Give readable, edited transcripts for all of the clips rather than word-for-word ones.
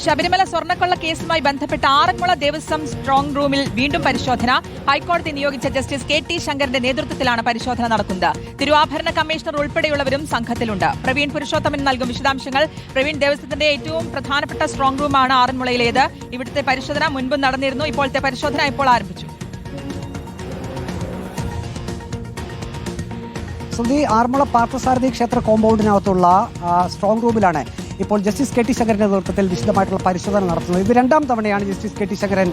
ശബരിമല സ്വർണ്ണക്കൊള്ള കേസുമായി ബന്ധപ്പെട്ട ആറന്മുള ദേവസ്വം സ്ട്രോങ് റൂമിൽ വീണ്ടും പരിശോധന. ഹൈക്കോടതി നിയോഗിച്ച ജസ്റ്റിസ് KT ശങ്കറിന്റെ നേതൃത്വത്തിലാണ് പരിശോധന നടക്കുന്നത്. തിരുവാഭരണ കമ്മീഷണർ ഉൾപ്പെടെയുള്ളവരും സംഘത്തിലുണ്ട്. പ്രവീൺ പുരുഷോത്തമൻ നൽകും വിശദാംശങ്ങൾ. പ്രവീൺ, ദേവസ്വത്തിന്റെ ഏറ്റവും പ്രധാനപ്പെട്ട സ്ട്രോങ് റൂമാണ് ആറന്മുളയിലേത്. ഇവിടുത്തെ പരിശോധന മുൻപ് നടന്നിരുന്നു. ഇപ്പോഴത്തെ പരിശോധന ഇപ്പോൾ ആരംഭിച്ചു. ആറന്മുള പാർത്ഥസാരഥി ക്ഷേത്ര കോമ്പൗണ്ടിനകത്തുള്ള സ്ട്രോങ് റൂമിലാണ് ഇപ്പോൾ ജസ്റ്റിസ് KT ശങ്കരന്റെ നേതൃത്വത്തിൽ വിശദമായിട്ടുള്ള പരിശോധന നടത്തുന്നത്. ഇത് രണ്ടാം തവണയാണ് ജസ്റ്റിസ് KT ശങ്കരൻ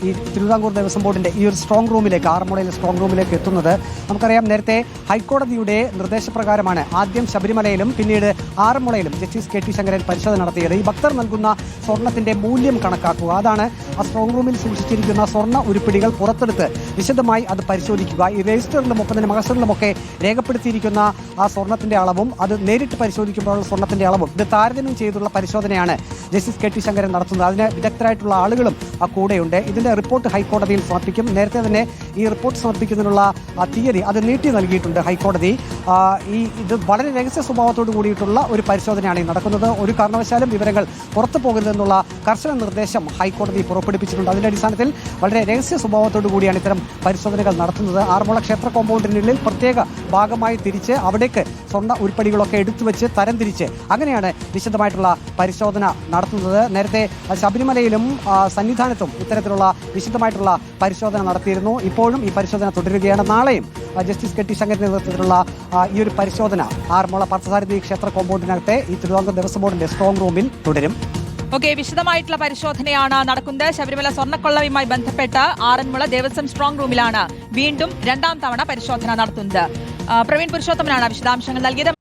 ഈ തിരുവിതാംകൂർ ദേവസ്വം ബോർഡിന്റെ ഈ ഒരു സ്ട്രോങ് റൂമിലേക്ക്, ആറന്മുളയിലെ സ്ട്രോങ് റൂമിലേക്ക് എത്തുന്നത്. നമുക്കറിയാം, നേരത്തെ ഹൈക്കോടതിയുടെ നിർദ്ദേശപ്രകാരമാണ് ആദ്യം ശബരിമലയിലും പിന്നീട് ആറന്മുളയിലും ജസ്റ്റിസ് KT ശങ്കരൻ പരിശോധന നടത്തിയത്. ഈ ഭക്തർ നൽകുന്ന സ്വർണത്തിന്റെ മൂല്യം കണക്കാക്കുക, അതാണ് ആ സ്ട്രോങ് റൂമിൽ സൂക്ഷിച്ചിരിക്കുന്ന സ്വർണ്ണ ഉരുപ്പിടികൾ പുറത്തെടുത്ത് വിശദമായി അത് പരിശോധിക്കുക. ഈ രജിസ്റ്ററിലും ഒപ്പം തന്നെ മഹസറിലുമൊക്കെ രേഖപ്പെടുത്തിയിരിക്കുന്ന ആ സ്വർണത്തിന്റെ അളവും അത് നേരിട്ട് പരിശോധിക്കുമ്പോഴുള്ള സ്വർണത്തിന്റെ അളവും ഇത് താരതമ്യം ചെയ്തുള്ള പരിശോധനയാണ് ജസ്റ്റിസ് KT ശങ്കരൻ നടത്തുന്നത്. അതിന് വിദഗ്ധരായിട്ടുള്ള ആളുകളും ആ കൂടെയുണ്ട്. ഇതിന്റെ റിപ്പോർട്ട് ഹൈക്കോടതിയിൽ സമർപ്പിക്കും. നേരത്തെ തന്നെ ഈ റിപ്പോർട്ട് സമർപ്പിക്കുന്നതിനുള്ള തീയതി അത് നീട്ടി നൽകിയിട്ടുണ്ട് ഹൈക്കോടതി. ഇത് വളരെ രഹസ്യ സ്വഭാവത്തോട് കൂടിയിട്ടുള്ള ഒരു പരിശോധനയാണ് ഈ നടക്കുന്നത്. ഒരു കാരണവശാലും വിവരങ്ങൾ പുറത്തു പോകരുതെന്നുള്ള കർശന നിർദ്ദേശം ഹൈക്കോടതി പുറപ്പെടുവിച്ചിട്ടുണ്ട്. അതിന്റെ അടിസ്ഥാനത്തിൽ വളരെ രഹസ്യ സ്വഭാവത്തോടു കൂടിയാണ് ഇത്തരം പരിശോധനകൾ നടത്തുന്നത്. ആറന്മുള ക്ഷേത്ര കോമ്പൗണ്ടിനുള്ളിൽ പ്രത്യേക ഭാഗമായി തിരിച്ച് അവിടേക്ക് സ്വർണ്ണ ഉരുപ്പടികളൊക്കെ എടുത്തുവെച്ച് തരംതിരിച്ച് അങ്ങനെയാണ് വിശദമായിട്ടുള്ള പരിശോധന നടത്തുന്നത്. നേരത്തെ ശബരിമലയിലും സന്നിധാനത്തും ഇത്തരത്തിലുള്ള വിശദമായിട്ടുള്ള പരിശോധന നടത്തിയിരുന്നു. ഇപ്പോഴും ഈ പരിശോധന തുടരുകയാണ്. നാളെയും ജസ്റ്റിസ് KT ശങ്കരന്റെ നേതൃത്വത്തിലുള്ള ഈ ഒരു പരിശോധന ആറന്മുള പാർത്ഥസാരഥി ക്ഷേത്ര കോമ്പൗണ്ടിനകത്തെ ഈ തിരുവിതാംകൂർ ദേവസ്വം ബോർഡിന്റെ സ്ട്രോങ് റൂമിൽ തുടരും. വിശദമായിട്ടുള്ള പരിശോധനയാണ് നടക്കുന്നത്. ശബരിമല സ്വർണ്ണക്കൊള്ളയുമായി ബന്ധപ്പെട്ട് ആറന്മുള ദേവസ്വം സ്ട്രോങ് റൂമിലാണ് വീണ്ടും രണ്ടാം തവണ പരിശോധന നടത്തുന്നത്. പ്രവീൺ പുരുഷോത്തമനാണ് വിശദാംശങ്ങൾ നൽകിയത്.